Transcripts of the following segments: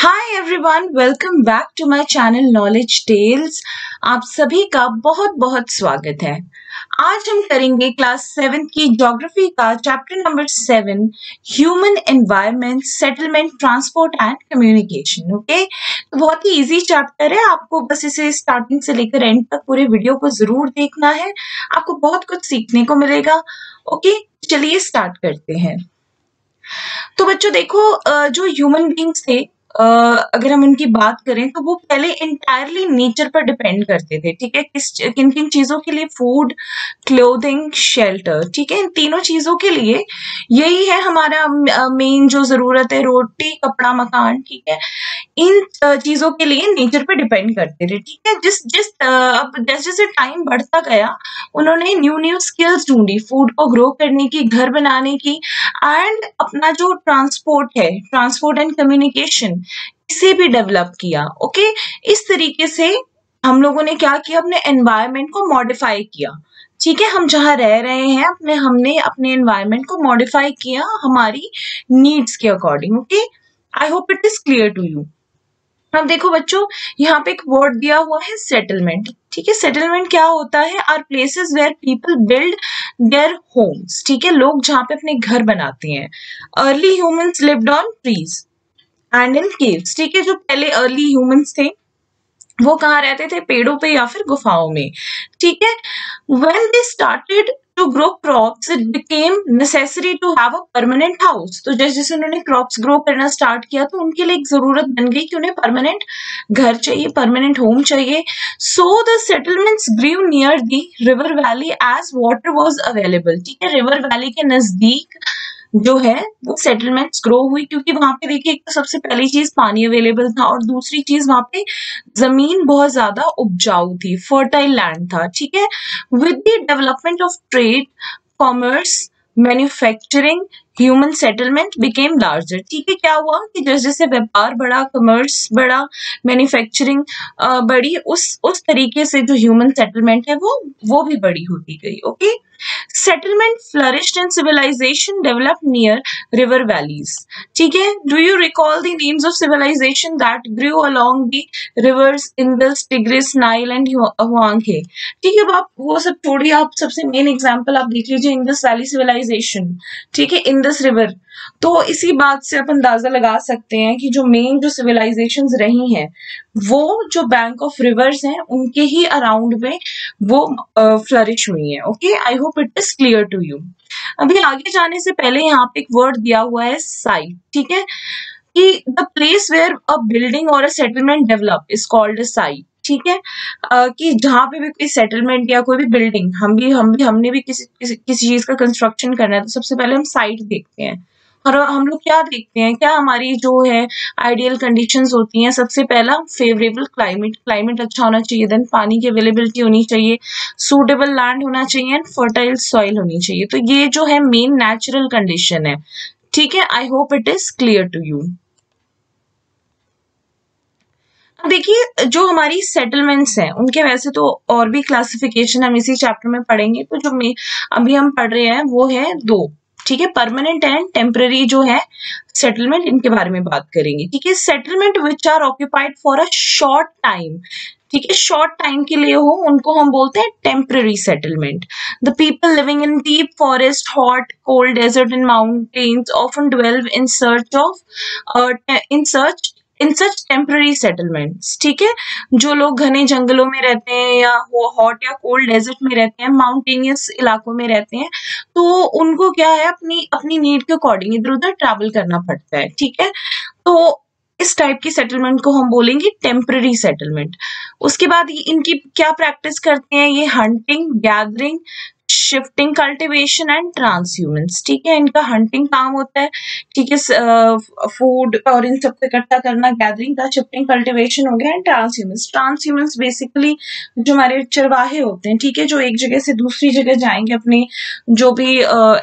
Hi everyone, welcome back to my channel knowledge tales. आप सभी का बहुत बहुत स्वागत है। आज हम करेंगे क्लास 7 की ज्योग्राफी का chapter number 7, human environment, settlement, transport and communication. Okay, तो बहुत ही इजी चैप्टर है। आपको बस इसे स्टार्टिंग से लेकर एंड तक पूरे वीडियो को जरूर देखना है। आपको बहुत कुछ सीखने को मिलेगा। ओके, चलिए स्टार्ट करते हैं। तो बच्चों देखो, जो ह्यूमन बींग्स थे, अगर हम उनकी बात करें तो वो पहले इंटायरली नेचर पर डिपेंड करते थे। ठीक है, किन किन चीजों के लिए? Food, clothing, shelter. ठीक है, इन तीनों चीजों के लिए यही है हमारा मेन जो जरूरत है, रोटी, कपड़ा, मकान। ठीक है, इन चीजों के लिए नेचर पे डिपेंड करते थे। ठीक है, जिस जिस अब जैसे जैसे टाइम बढ़ता गया, उन्होंने न्यू न्यू स्किल्स ढूंढी, फूड को ग्रो करने की, घर बनाने की, एंड अपना जो ट्रांसपोर्ट एंड कम्युनिकेशन, इसे भी डेवलप किया। ओके, इस तरीके से हम लोगों ने क्या किया, अपने एनवायरनमेंट को मॉडिफाई किया। ठीक है, हम जहाँ रह रहे हैं हमने अपने एनवायरनमेंट को मॉडिफाई किया हमारी नीड्स के according. Okay, I hope it is clear to you. अब देखो बच्चों, यहाँ पे एक वर्ड दिया हुआ है सेटलमेंट। ठीक है, सेटलमेंट क्या होता है? Are places where people build their homes. ठीक है, लोग जहाँ पे अपने घर बनाते हैं। Early humans lived on trees and in caves. ठीक है, जो पहले अर्ली ह्यूमंस थे वो कहाँ रहते थे? पेड़ों पे या फिर गुफाओं में। ठीक है, when they started to grow crops, it became necessary to have a permanent house. तो जैसे जैसे उन्होंने क्रॉप्स ग्रो करना स्टार्ट किया तो उनके लिए एक जरूरत बन गई कि उन्हें परमानेंट घर चाहिए, परमानेंट होम चाहिए। So the settlements grew near the river valley as water was available. ठीक है, रिवर वैली के नजदीक जो है वो सेटलमेंट्स ग्रो हुई, क्योंकि वहां पे देखिए, एक तो सबसे पहली चीज पानी अवेलेबल था, और दूसरी चीज वहां पे जमीन बहुत ज्यादा उपजाऊ थी, फर्टाइल लैंड था। ठीक है, with the development of trade, commerce, manufacturing, human settlement became larger. ठीक है, क्या हुआ कि जैसे जैसे व्यापार बढ़ा, कमर्स बढ़ा, मैन्युफैक्चरिंग बढ़ी, उस तरीके से जो ह्यूमन सेटलमेंट है वो भी बड़ी होती गई। Okay, settlement flourished and civilization developed near river valleys. ठीक है, do you recall the names of civilization that grew along the rivers Indus, Tigris, Nile and Huanghe? ठीक है, अब आप वो सब छोड़िए, आप सबसे मेन एग्जांपल आप देख लीजिए, इंडस वैली सिविलाइजेशन। ठीक है, इंडस रिवर। तो इसी बात से आप अंदाजा लगा सकते हैं कि जो मेन जो सिविलाइजेशंस रही हैं वो जो बैंक ऑफ रिवर्स हैं उनके ही अराउंड में वो फ्लरिश हुई है। Okay, I hope it is clear to you. अभी आगे जाने से पहले यहाँ पे एक वर्ड दिया हुआ है साइट। ठीक है, कि the place where a building और a settlement develop is called a site. ठीक है, कि जहाँ पे भी कोई सेटलमेंट या कोई भी बिल्डिंग, हमने भी किसी चीज का कंस्ट्रक्शन करना है तो सबसे पहले हम साइट देखते हैं। और हम लोग क्या देखते हैं, क्या हमारी जो है आइडियल कंडीशंस होती हैं? सबसे पहला फेवरेबल क्लाइमेट अच्छा होना चाहिए, देन पानी की अवेलेबिलिटी होनी चाहिए, सूटेबल लैंड होना चाहिए एंड फर्टाइल सॉइल होनी चाहिए। तो ये जो है मेन नेचुरल कंडीशन है। ठीक है, I hope it is clear to you. देखिए, जो हमारी सेटलमेंट्स हैं उनके वैसे तो और भी क्लासिफिकेशन हम इसी चैप्टर में पढ़ेंगे, तो जो अभी हम पढ़ रहे हैं वो है दो। ठीक है, परमानेंट एंड टेम्पररी जो है सेटलमेंट, इनके बारे में बात करेंगे। ठीक है, settlement which are occupied for a short time. ठीक है, शॉर्ट टाइम के लिए हो उनको हम बोलते हैं temporary settlement. The people living in deep forest, hot, cold desert and mountains often dwell in such temporary settlements. ठीक है, जो लोग घने जंगलों में रहते हैं या वो हॉट या कोल्ड डेजर्ट में रहते हैं, माउंटेनियस इलाकों में रहते हैं, तो उनको क्या है, अपनी अपनी नीड के अकॉर्डिंग इधर उधर ट्रैवल करना पड़ता है। ठीक है, तो इस टाइप की सेटलमेंट को हम बोलेंगे टेम्पररी सेटलमेंट। उसके बाद इनकी क्या प्रैक्टिस करते हैं? ये hunting, gathering, shifting, cultivation and transhumance. ठीक है, इनका हंटिंग काम होता है। ठीक है, फूड और इन सबको इकट्ठा करना, गैदरिंग का, शिफ्टिंग, कल्टीवेशन हो गया, एंड ट्रांसह्यूमेंस। ट्रांसह्यूमेंस बेसिकली जो हमारे चरवाहे होते हैं, ठीक है, जो एक जगह से दूसरी जगह जाएंगे अपने जो भी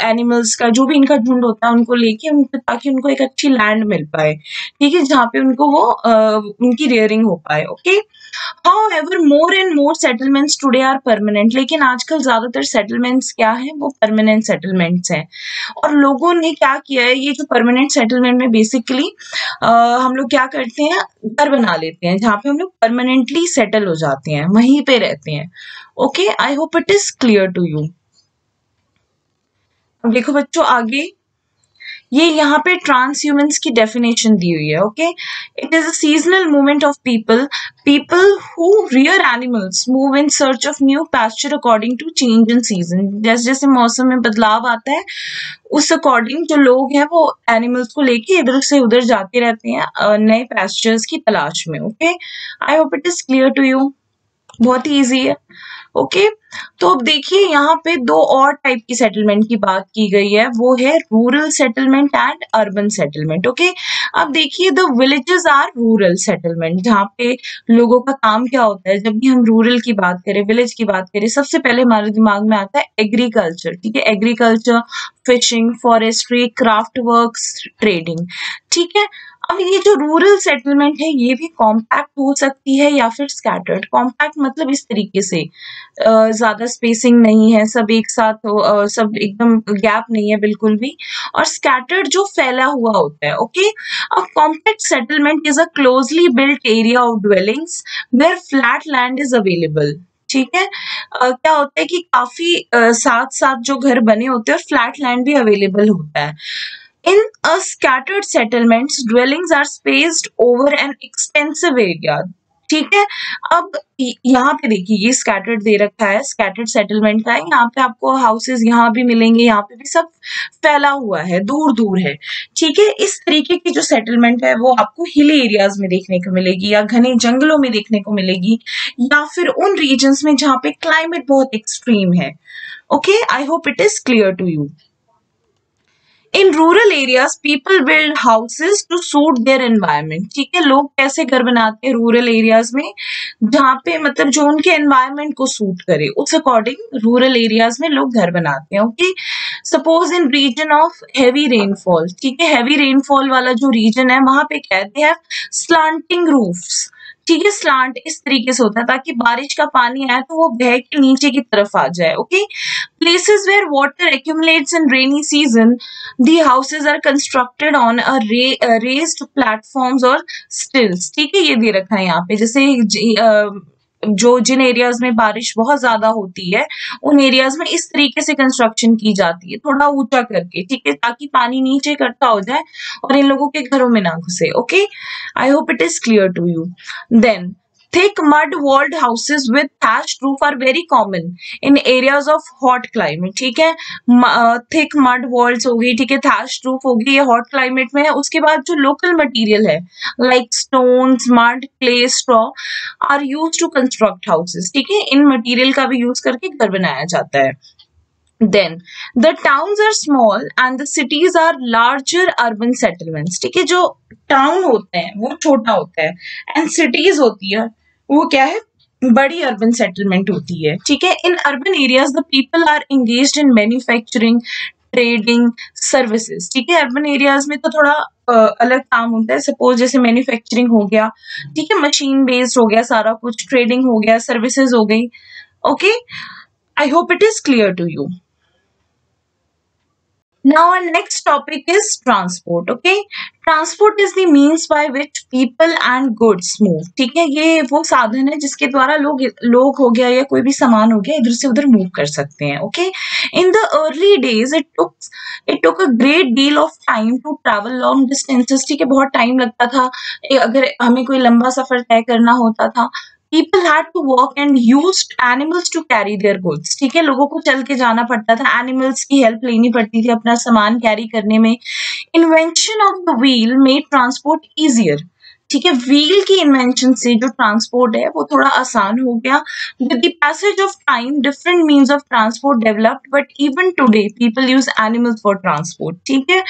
एनिमल्स का, जो भी इनका झुंड होता है उनको लेके, ताकि उनको एक अच्छी लैंड मिल पाए। ठीक है, जहाँ पे उनको वो उनकी रेयरिंग हो पाए। Okay, However, more and more settlements today are permanent. लेकिन आजकल ज्यादातर settlements क्या है, वो permanent settlements हैं। और लोगों ने क्या किया है, ये जो permanent settlement में basically हम लोग क्या करते हैं, घर बना लेते हैं जहाँ पे हम लोग permanently settle हो जाते हैं, वहीं पे रहते हैं। Okay, I hope it is clear to you. अब देखो बच्चों आगे, ये यहाँ पे ट्रांसह्यूमेंस की डेफिनेशन दी हुई है। Okay, it is a seasonal movement of people who rear animals move in search of new pasture according to change in season. जैसे जैसे मौसम में बदलाव आता है उस अकॉर्डिंग जो लोग हैं वो एनिमल्स को लेके इधर से उधर जाते रहते हैं नए पैस्चर्स की तलाश में। Okay, I hope it is clear to you. बहुत ही ईजी है। ओके, तो अब देखिए यहाँ पे दो और टाइप की सेटलमेंट की बात की गई है, वो है rural settlement and urban settlement. Okay, अब देखिए the villages are rural settlement, जहाँ पे लोगों का काम क्या होता है। जब भी हम रूरल की बात करें, विलेज की बात करें, सबसे पहले हमारे दिमाग में आता है एग्रीकल्चर। ठीक है, agriculture, fishing, forestry, craft works, trading. ठीक है, अब ये जो रूरल सेटलमेंट है ये भी कॉम्पैक्ट हो सकती है या फिर स्कैटर्ड। कॉम्पैक्ट मतलब इस तरीके से ज्यादा स्पेसिंग नहीं है, सब एक साथ हो, सब एकदम गैप नहीं है बिल्कुल भी। और स्कैटर्ड जो फैला हुआ होता है। ओके, अब compact settlement is a closely built area of dwellings where flat land is available. ठीक है, क्या होता है कि काफी साथ साथ जो घर बने होते हैं और फ्लैट लैंड भी अवेलेबल होता है। In a scattered settlements, dwellings are spaced over an extensive area. ठीक है, अब यहाँ पे देखिए ये स्कैटर्ड दे रखा है, स्कैटर्ड सेटलमेंट का है। यहाँ पे आपको हाउसेस यहाँ भी मिलेंगे, यहाँ पे भी सब फैला हुआ है, दूर दूर है। ठीक है, इस तरीके की जो सेटलमेंट है वो आपको हिली एरियाज में देखने को मिलेगी या घने जंगलों में देखने को मिलेगी या फिर उन रीजन्स में जहाँ पे क्लाइमेट बहुत एक्सट्रीम है। Okay, I hope it is clear to you. In rural areas people build houses to suit their environment. ठीक है, लोग कैसे घर बनाते हैं रूरल एरियाज में, जहाँ पे मतलब जो उनके एनवायरमेंट को सूट करे, उस अकॉर्डिंग रूरल एरियाज में लोग घर बनाते हैं। Okay, suppose in region of heavy rainfall. ठीक है, हैवी रेनफॉल वाला जो रीजन है वहां पे कहते हैं स्लांटिंग रूफ्स। ठीक है, स्लांट इस तरीके से होता है ताकि बारिश का पानी आए तो वो बह के नीचे की तरफ आ जाए। Okay, places where water accumulates in rainy season, the houses are constructed on a raised platforms or stilts। ठीक है, ये दे रखा है यहाँ पे, जैसे जो जिन एरियाज में बारिश बहुत ज्यादा होती है उन एरियाज में इस तरीके से कंस्ट्रक्शन की जाती है, थोड़ा ऊंचा करके। ठीक है, ताकि पानी नीचे इकट्ठा हो जाए और इन लोगों के घरों में ना घुसे। Okay, I hope it is clear to you. Then thick mud walled houses with thatched roof are very common in areas of hot climate। ठीक है, thick mud walls हो गई, ठीक है, thatched roof हो गई, ये hot climate में है। उसके बाद जो local material है like stones, mud, clay, straw are used to construct houses। ठीक है, इन material का भी use करके घर बनाया जाता है। Then the towns are small and the cities are larger urban settlements। ठीक है, जो टाउन होते हैं वो छोटा होता है एंड सिटीज होती है वो क्या है, बड़ी अर्बन सेटलमेंट होती है। ठीक है, in urban areas the people are engaged in manufacturing, trading, services. ठीक है, अर्बन एरियाज में तो थोड़ा अलग काम होता है। सपोज जैसे मैन्युफैक्चरिंग हो गया, ठीक है, मशीन बेस्ड हो गया सारा कुछ, ट्रेडिंग हो गया, सर्विसेज हो गई। Okay, I hope it is clear to you. Now our next topic is transport. Okay, transport is the means by which people and goods move। ठीक है, ये वो साधन है जिसके द्वारा लोग हो गया या कोई भी सामान हो गया इधर से उधर मूव कर सकते हैं। Okay, in the early days it took a great deal of time to travel long distances। ठीक है, बहुत टाइम लगता था अगर हमें कोई लंबा सफर तय करना होता था। People had to walk and used animals to carry their goods। ठीक है, लोगों को चल के जाना पड़ता था, एनिमल्स की हेल्प लेनी पड़ती थी अपना सामान कैरी करने में। Invention of the wheel made transport easier. ठीक है, व्हील की इन्वेंशन से जो ट्रांसपोर्ट है वो थोड़ा आसान हो गया। With the passage of time different means of transport developed, but even today people use animals for transport. ठीक है,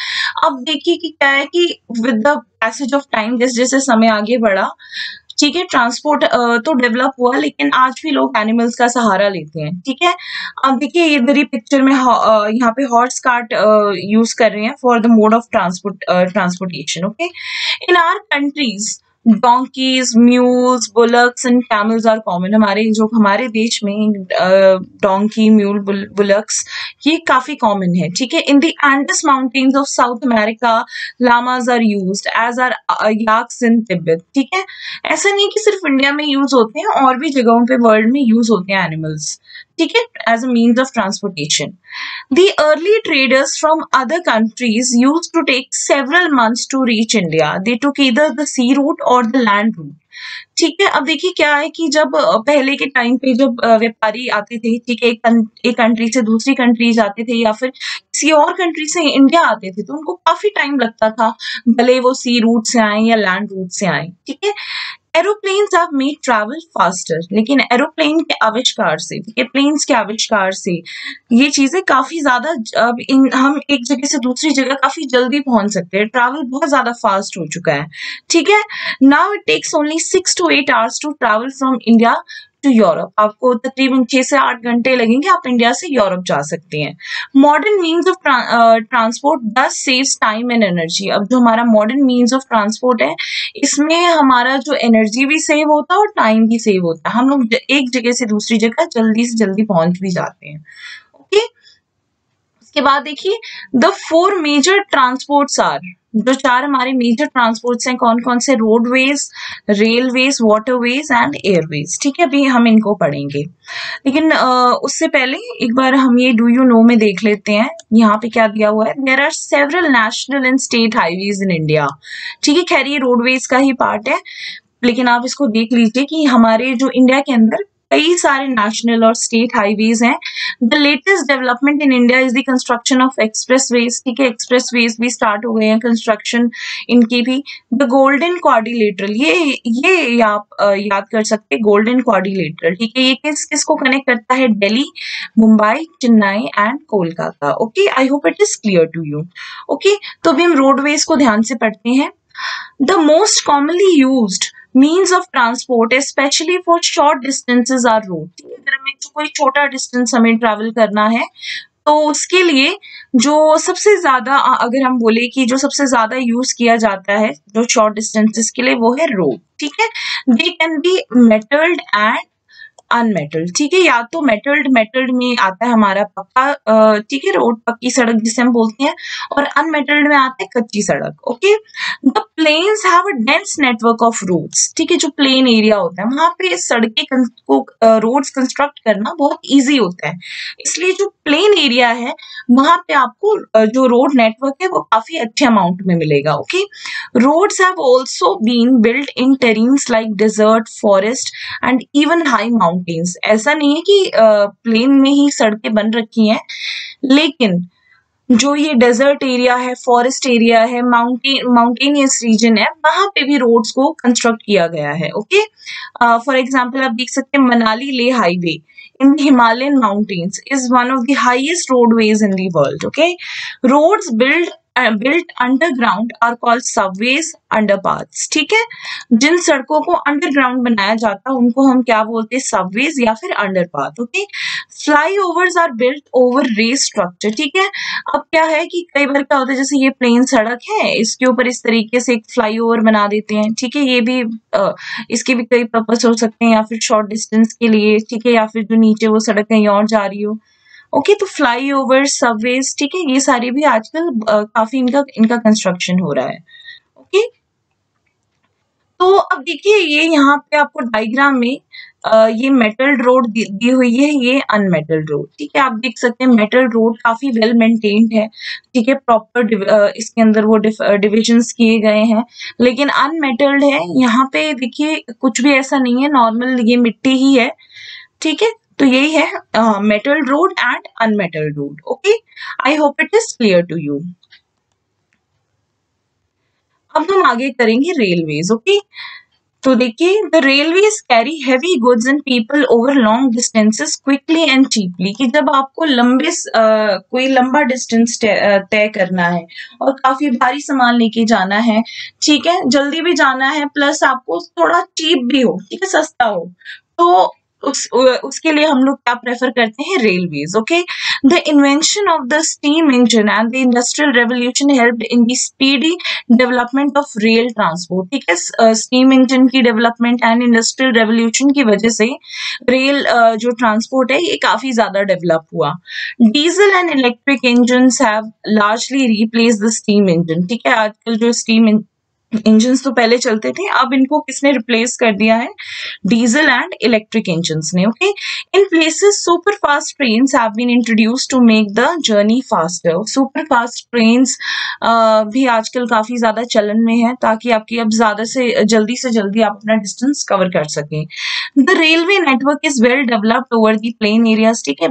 अब देखिए कि क्या है कि with the passage of time जैसे जैसे समय आगे बढ़ा, ठीक है, ट्रांसपोर्ट तो डेवलप हुआ लेकिन आज भी लोग एनिमल्स का सहारा लेते हैं। ठीक है, अब देखिए इधर ही पिक्चर में यहाँ पे हॉर्स कार्ट यूज कर रहे हैं for the mode of transportation. Okay, in our countries donkeys, mules, bullocks and camels are common. हमारे देश में डोंकी, म्यूल, बुलक्स ये काफी कॉमन है, ठीक है। In the Andes mountains of South America llamas are used as are yaks in Tibet, ठीक है। ऐसा नहीं कि सिर्फ इंडिया में यूज होते हैं, और भी जगहों पे वर्ल्ड में यूज होते हैं एनिमल्स, ठीक है, as a means of transportation. The early traders from other countries used to take several months to reach India. They took either the sea route or the land route. ठीक है, अब देखिए क्या है कि जब पहले के टाइम पे जब व्यापारी आते थे, ठीक है, एक कंट्री से दूसरी कंट्री जाते थे या फिर किसी और कंट्री से इंडिया आते थे, तो उनको काफी टाइम लगता था, भले वो सी रूट से आए या लैंड रूट से आए, ठीक है। Aeroplanes have made travel faster, लेकिन एरोप्लेन के आविष्कार से, ठीक है, प्लेन्स के आविष्कार से ये चीजें काफी ज्यादा अब हम एक जगह से दूसरी जगह काफी जल्दी पहुंच सकते हैं, ट्रैवल बहुत ज्यादा फास्ट हो चुका है, ठीक है। Now it takes only 6 to 8 hours to travel from India to Europe. आपको तकरीबन 6 से 8 घंटे लगेंगे, आप इंडिया से यूरोप जा सकते हैं। मॉडर्न मीन्स ऑफ ट्रांसपोर्ट दस सेव्स टाइम एंड एनर्जी। अब जो हमारा मॉडर्न मीन्स ऑफ ट्रांसपोर्ट है, इसमें हमारा जो एनर्जी भी सेव होता है और टाइम भी सेव होता है, हम लोग एक जगह से दूसरी जगह जल्दी से जल्दी पहुंच भी जाते हैं, ओके। उसके बाद देखिए द 4 मेजर ट्रांसपोर्ट्स आर, जो 4 हमारे मेजर ट्रांसपोर्ट्स हैं कौन कौन से, roadways, railways, waterways and Airways, ठीक है। अभी हम इनको पढ़ेंगे, लेकिन उससे पहले एक बार हम ये डू यू नो में देख लेते हैं। यहाँ पे क्या दिया हुआ है, there are several national and state highways in India, ठीक है। खैर ये रोडवेज का ही पार्ट है, लेकिन आप इसको देख लीजिए कि हमारे जो इंडिया के अंदर कई सारे नेशनल और स्टेट हाईवेज हैं। The latest development in India is the construction of expressways, ठीक है। एक्सप्रेसवेज भी स्टार्ट हो गए हैं कंस्ट्रक्शन इनकी भी। द गोल्डन क्वाड्रिलेटरल, ये आप याद कर सकते हैं, गोल्डन क्वाड्रिलेटरल, ठीक है। ये किसको कनेक्ट करता है, Delhi, Mumbai, Chennai and Kolkata, okay. I hope it is clear to you, okay. तो अभी हम रोडवेज को ध्यान से पढ़ते हैं। The most commonly used means of transport, especially for short distances, are road। अगर हमें कोई छोटा डिस्टेंस हमें ट्रैवल करना है, तो उसके लिए जो सबसे ज्यादा, अगर हम बोले कि जो सबसे ज्यादा यूज किया जाता है जो शॉर्ट डिस्टेंसेस के लिए, वो है रोड, ठीक है। They can be metalled and unmetalled, ठीक है। या तो मेटल्ड में आता है हमारा पक्का, ठीक है, रोड, पक्की सड़क जिसे हम बोलते हैं, और अनमेटल्ड में आता है कच्ची सड़क, okay. The plains have a dense network of roads, ठीक है। जो प्लेन एरिया होता है वहां पे सड़कें को रोड्स कंस्ट्रक्ट करना बहुत इजी होता है, इसलिए जो प्लेन एरिया है वहां पे आपको जो रोड नेटवर्क है वो काफी अच्छे अमाउंट में मिलेगा, okay. Roads have also been built in terrains like desert, forest and even high mountains. ऐसा नहीं है कि प्लेन में ही सड़कें बन रखी हैं, लेकिन जो ये डेजर्ट एरिया है, फॉरेस्ट एरिया है, माउंटेनियस रीजन है, वहां पे भी रोड्स को कंस्ट्रक्ट किया गया है, ओके। फॉर एग्जांपल आप देख सकते हैं Manali Leh highway in Himalayan mountains is one of the highest roadways in the world, okay. Roads built underground are called subways, underpaths, ठीक है। जिन सड़कों को अंडरग्राउंड बनाया जाता है उनको हम क्या बोलते हैं, सबवेज या फिर underpath, okay. Flyovers are built over raised structure, ठीक है। अब क्या है कि कई बार क्या होता है, जैसे ये प्लेन सड़क है, इसके ऊपर इस तरीके से एक फ्लाईओवर बना देते हैं, ठीक है। ये भी इसके भी कई पर्पस हो सकते हैं, या फिर शॉर्ट डिस्टेंस के लिए, ठीक है, या फिर जो नीचे वो सड़क कहीं और जा रही हो, ओके। तो फ्लाई ओवर, सबवेज, ठीक है, ये सारे भी आजकल काफी इनका कंस्ट्रक्शन हो रहा है, ओके। तो अब देखिए ये यहाँ पे आपको डायग्राम में ये मेटल्ड रोड दी हुई है, ये अनमेटल्ड रोड, ठीक है। आप देख सकते हैं मेटल्ड रोड काफी वेल मेंटेन्ड है, ठीक है, प्रॉपर इसके अंदर वो डिविजन्स किए गए हैं। लेकिन अनमेटल्ड है, यहाँ पे देखिए कुछ भी ऐसा नहीं है, नॉर्मल ये मिट्टी ही है, ठीक है। तो यही है metalled road and unmetalled road, okay. I hope it is clear to you. अब हम आगे करेंगे रेलवेज, ओके। तो देखिए the railways carry heavy goods and people over long distances quickly and cheaply, कि जब आपको कोई लंबा डिस्टेंस तय करना है और काफी भारी सामान लेके जाना है, ठीक है, जल्दी भी जाना है, प्लस आपको थोड़ा चीप भी हो, ठीक है, सस्ता हो, तो उसके लिए हम लोग क्या प्रेफर करते हैं, railways. Okay, the invention of the steam engine and the industrial revolution helped in the speedy development of rail transport. ठीक है, स्टीम इंजन की डेवलपमेंट एंड इंडस्ट्रियल रेवोल्यूशन की वजह से रेल जो ट्रांसपोर्ट है ये काफी ज्यादा डेवलप हुआ। Diesel and electric engine have largely replace the steam engine. ठीक है, आजकल जो स्टीम इंजन्स तो पहले चलते थे, अब इनको किसने रिप्लेस कर दिया है, डीजल एंड इलेक्ट्रिक इंजन्स ने। Okay, in places super fast trains have been introduced to make the journey faster. Super fast trains भी आजकल काफी ज्यादा चलन में है, ताकि आपकी अब ज्यादा से जल्दी आप अपना डिस्टेंस कवर कर सकें। The railway network is well developed over the plain areas. ठीक है,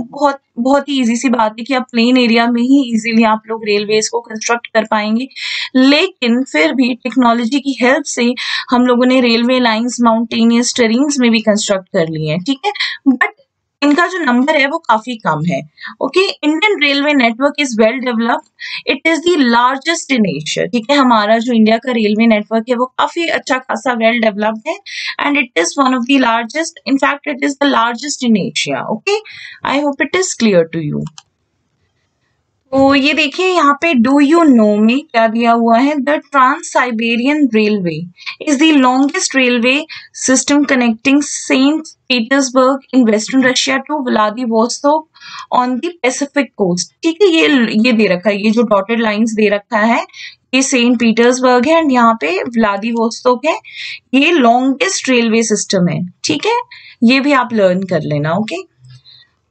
बहुत ही इजी सी बात है कि आप प्लेन एरिया में ही इजीली आप लोग रेलवेज को कंस्ट्रक्ट कर पाएंगे, लेकिन फिर भी टेक्नोलॉजी की हेल्प से हम लोगों ने रेलवे लाइंस माउंटेनियस टेरेन्स में भी कंस्ट्रक्ट कर लिए हैं। ठीक है, बट इनका जो नंबर है वो काफी कम है। Okay, Indian railway network is well developed, it is the largest in Asia. ठीक है, हमारा जो इंडिया का रेलवे नेटवर्क है वो काफी अच्छा खासा वेल डेवलप्ड है and it is one of the largest, in fact it is the largest in Asia. Okay, I hope it is clear to you. तो ये देखिए यहाँ पे डू यू नो में क्या दिया हुआ है, the trans Siberian railway is the longest railway system connecting Saint Petersburg in western Russia to Vladivostok on the Pacific coast. ठीक है, ये दे रखा है, ये जो डॉटेड लाइंस दे रखा है ये सेंट पीटर्सबर्ग है एंड यहाँ पे व्लादिवोस्तोक है। ये लॉन्गेस्ट रेलवे सिस्टम है। ठीक है, ये भी आप लर्न कर लेना। ओके,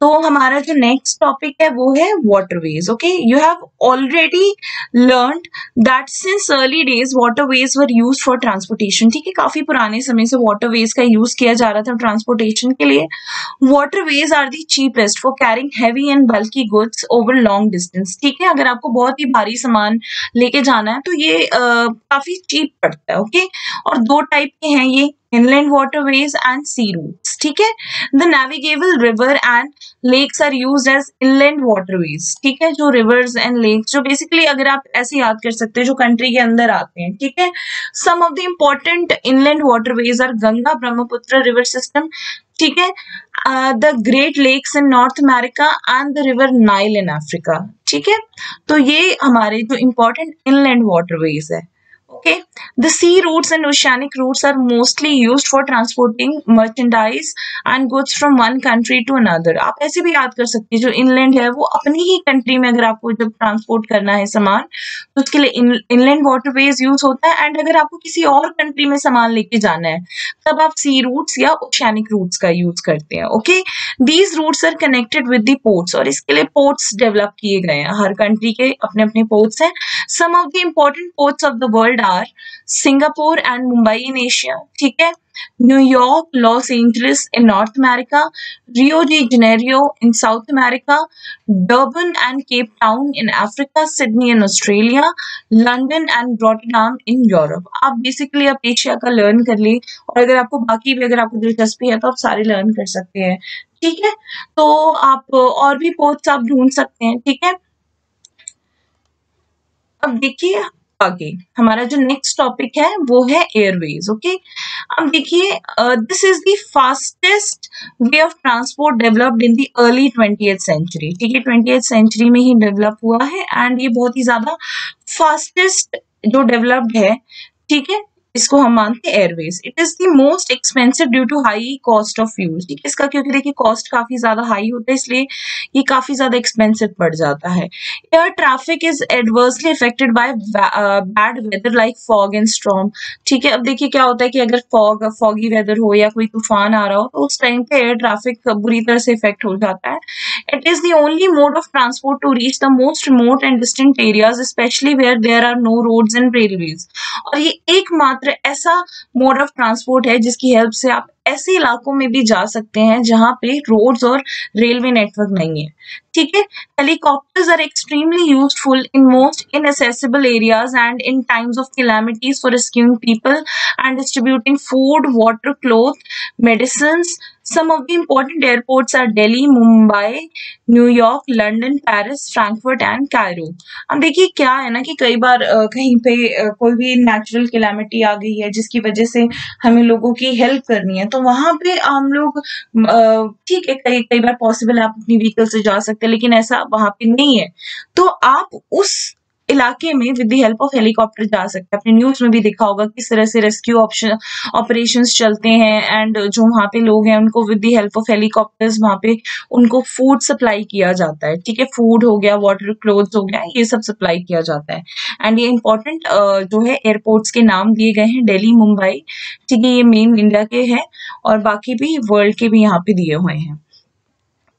तो हमारा जो नेक्स्ट टॉपिक है वो है waterways. Okay, you have already learned that since early days waterways were used for transportation. ठीक है, काफी पुराने समय से वाटरवेज का यूज किया जा रहा था ट्रांसपोर्टेशन के लिए। Waterways are the cheapest for carrying heavy and bulky goods over long distance. ठीक है, अगर आपको बहुत ही भारी सामान लेके जाना है तो ये काफी चीप पड़ता है। ओके, और दो टाइप के हैं ये, inland waterways and sea routes। ठीक है, the navigable river and lakes are used as inland waterways। ठीक है, जो rivers and lakes जो basically अगर आप ऐसे याद कर सकते हैं जो कंट्री के अंदर आते हैं। ठीक है, some of the important inland waterways are Ganga Brahmaputra river system। ठीक है, the Great Lakes in North America and the river Nile in Africa। ठीक है, तो ये हमारे जो important inland waterways है। Okay, the sea routes and oceanic routes are mostly used for transporting merchandise and goods from one country to another। आप ऐसे भी याद कर सकते हैं, जो इनलैंड है वो अपनी ही कंट्री में अगर आपको जब ट्रांसपोर्ट करना है सामान तो उसके लिए इनलैंड वाटरवेज यूज होता है, एंड अगर आपको किसी और कंट्री में सामान लेके जाना है तब आप सी रूट्स या ओशियानिक रूट्स का यूज करते हैं। Okay, these routes are connected with the ports, और इसके लिए पोर्ट्स डेवलप किए गए हैं, हर कंट्री के अपने अपने पोर्ट्स हैं। Some of the important ports of the world are Singapore and Mumbai in Asia. ठीक है, New York, Los Angeles in North America, Rio de Janeiro in South America, Durban and Cape Town in Africa, Sydney in Australia, London and Rotterdam in Europe। आप basically आप Asia का learn कर ली, और अगर आपको बाकी भी अगर आपको दिलचस्पी है तो आप सारे लर्न कर सकते हैं। ठीक है, तो आप और भी पोर्ट्स आप ढूंढ सकते हैं। ठीक है, अब देखिए आगे हमारा जो नेक्स्ट टॉपिक है वो है एयरवेज। ओके, अब देखिए this is the fastest way of transport developed in the early 20th century. ठीक है, 20th सेंचुरी में ही डेवलप हुआ है एंड ये बहुत ही ज्यादा फास्टेस्ट जो डेवलप्ड है। ठीक है, इसको हम मानते हैं airways. It is the most expensive due to high cost of fuel. ठीक है, इसका क्योंकि देखिए कॉस्ट काफी ज्यादा हाई होता है इसलिए ये काफी ज्यादा एक्सपेंसिव पड़ जाता है। Air traffic is adversely affected by bad weather like fog and storm. ठीक है, अब देखिए क्या होता है कि अगर फॉगी वेदर हो या कोई तूफान आ रहा हो तो उस टाइम पे एयर ट्रैफिक बुरी तरह से इफेक्ट हो जाता है। It is the only mode of transport to reach the most remote and distant areas especially where there are no roads and railways. और ये एकमात्र ऐसा मोड ऑफ ट्रांसपोर्ट है जिसकी हेल्प से आप ऐसे इलाकों में भी जा सकते हैं जहां पे रोड्स और रेलवे नेटवर्क नहीं है। ठीक है, helicopters are extremely useful in most inaccessible areas and in times of calamities for rescuing people and distributing food, water, cloth, medicines. Some of the important airports are Delhi, Mumbai, New York, London, Paris, Frankfurt and Cairo। अब देखिए क्या है ना कि कई बार कहीं पे कोई भी नेचुरल कैलामिटी आ गई है जिसकी वजह से हमें लोगों की हेल्प करनी है, तो वहां पे हम लोग ठीक है, कई कई बार पॉसिबल आप अपनी व्हीकल से जा सकते हैं, लेकिन ऐसा वहां पे नहीं है। तो आप उस इलाके में with the help of helicopter जा सकते हैं। आपने न्यूज में भी देखा होगा किस तरह से रेस्क्यू ऑप्शन ऑपरेशंस चलते हैं, एंड जो वहाँ पे लोग हैं उनको with the help of helicopters वहाँ पे उनको फूड सप्लाई किया जाता है। ठीक है, फूड हो गया, वाटर, क्लोथ्स हो गया, ये सब सप्लाई किया जाता है। एंड ये इंपॉर्टेंट जो है एयरपोर्ट्स के नाम दिए गए हैं, दिल्ली, मुंबई। ठीक है, ये मेन इंडिया के हैं और बाकी भी वर्ल्ड के भी यहाँ पे दिए हुए हैं।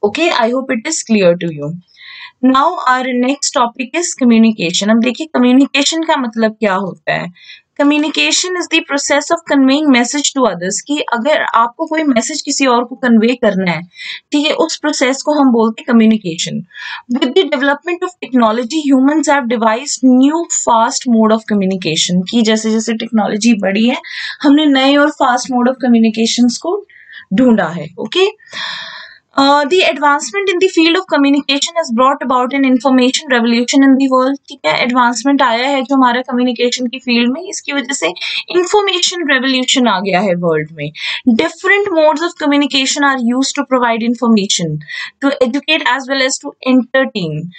Okay, I hope it is clear to you. Now our next topic is communication. अब देखिए कम्युनिकेशन का मतलब क्या होता है। Communication is the process of conveying message to others, कि अगर आपको कोई मैसेज किसी और को कन्वे करना है, ठीक है, उस प्रोसेस को हम बोलते हैं communication. With the development of technology humans have devised new fast mode of communication, कि जैसे जैसे टेक्नोलॉजी बढ़ी है हमने नए और फास्ट मोड ऑफ कम्युनिकेशंस को ढूंढा है। Okay, the advancement in the field of communication has brought about an information revolution in the world। ठीक है, एडवांसमेंट आया है जो हमारा कम्युनिकेशन की फील्ड में, इसकी वजह से इंफॉर्मेशन रेवोल्यूशन आ गया है वर्ल्ड में। Different modes of communication are used to provide information, to educate as well as to entertain.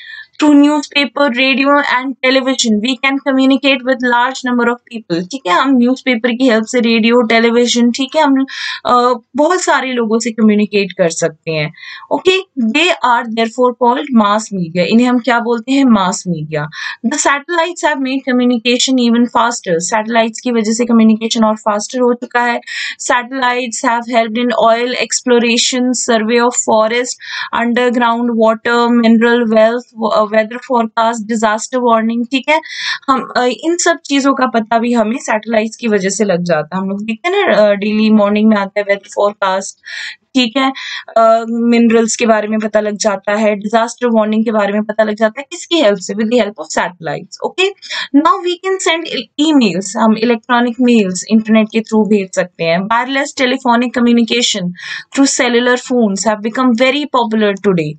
Through newspaper, radio and television, we can communicate with large number of people। ठीक है, हम newspaper की help से, radio, television, ठीक है, हम बहुत सारे लोगों से कम्युनिकेट कर सकते हैं। Okay, they are therefore called mass media. इन्हें हम क्या बोलते हैं? Mass media. The satellites have made communication even faster. Satellites की वजह से कम्युनिकेशन और फास्टर हो चुका है। Satellites have helped in oil exploration, survey of forest, underground water, mineral wealth, weather forecast, disaster warning. ठीक है, हम इन सब चीजों का पता भी हमें सैटेलाइट्स की वजह से लग जाता है। हम लोग देखते हैं ना, डेली मॉर्निंग में आता है वेदर फोरकास्ट, ठीक है, मिनरल्स के बारे में पता लग जाता है, डिजास्टर वार्निंग के बारे में पता लग जाता है, किसकी हेल्प से? With the help of satellites. Okay, now we can send emails, हम इलेक्ट्रॉनिक मेल्स इंटरनेट के थ्रू भेज सकते हैं। Wireless telephonic communication through cellular phones have become very popular today.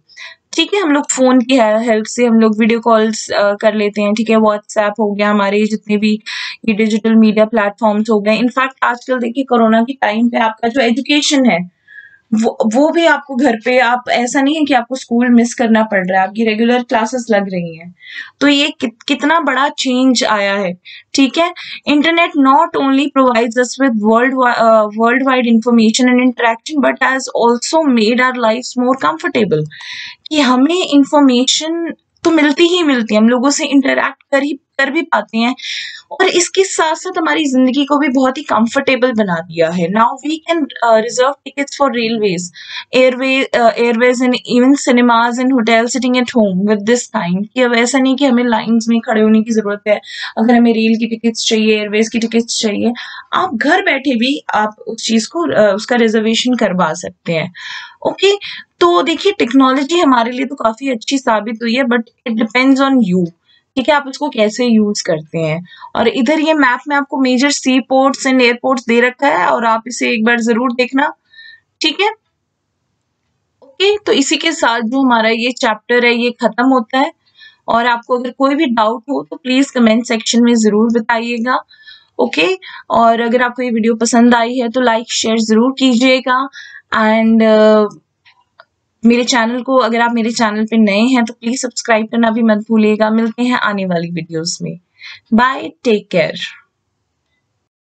ठीक है, हम लोग फोन की हेल्प से हम लोग वीडियो कॉल्स कर लेते हैं। ठीक है, व्हाट्सएप हो गया, हमारे जितने भी ये डिजिटल मीडिया प्लेटफॉर्म्स हो गए। इनफैक्ट आजकल देखिए कोरोना के टाइम पे आपका जो एजुकेशन है वो भी आपको घर पे, आप ऐसा नहीं है कि आपको स्कूल मिस करना पड़ रहा है, आपकी रेगुलर क्लासेस लग रही हैं। तो ये कितना बड़ा चेंज आया है। ठीक है, internet not only provides us with world wide information and interaction but has also made our lifes more comfortable, कि हमें इंफॉर्मेशन तो मिलती ही मिलती है, हम लोगों से इंटरैक्ट कर भी पाते हैं, और इसके साथ साथ हमारी जिंदगी को भी बहुत ही कंफर्टेबल बना दिया है। Now we can reserve tickets for railways, airways and even cinemas and hotel sitting at home with this kind, कि अब ऐसा नहीं कि हमें लाइंस में खड़े होने की जरूरत है। अगर हमें रेल की टिकट्स चाहिए, एयरवेज की टिकट्स चाहिए, आप घर बैठे भी आप उस चीज को उसका रिजर्वेशन करवा सकते हैं। ओके, तो देखिए टेक्नोलॉजी हमारे लिए तो काफी अच्छी साबित हुई है, but it depends on you. ठीक है, आप इसको कैसे यूज करते हैं। और इधर ये मैप में आपको major sea ports and airports दे रखा है, और आप इसे एक बार जरूर देखना। ठीक है, ओके, तो इसी के साथ जो हमारा ये चैप्टर है ये खत्म होता है। और आपको अगर कोई भी डाउट हो तो प्लीज कमेंट सेक्शन में जरूर बताइएगा। ओके, और अगर आपको ये वीडियो पसंद आई है तो लाइक शेयर जरूर कीजिएगा। एंड मेरे चैनल को, अगर आप मेरे चैनल पे नए हैं तो प्लीज सब्सक्राइब करना भी मत भूलिएगा। मिलते हैं आने वाली वीडियोस में। Bye, take care.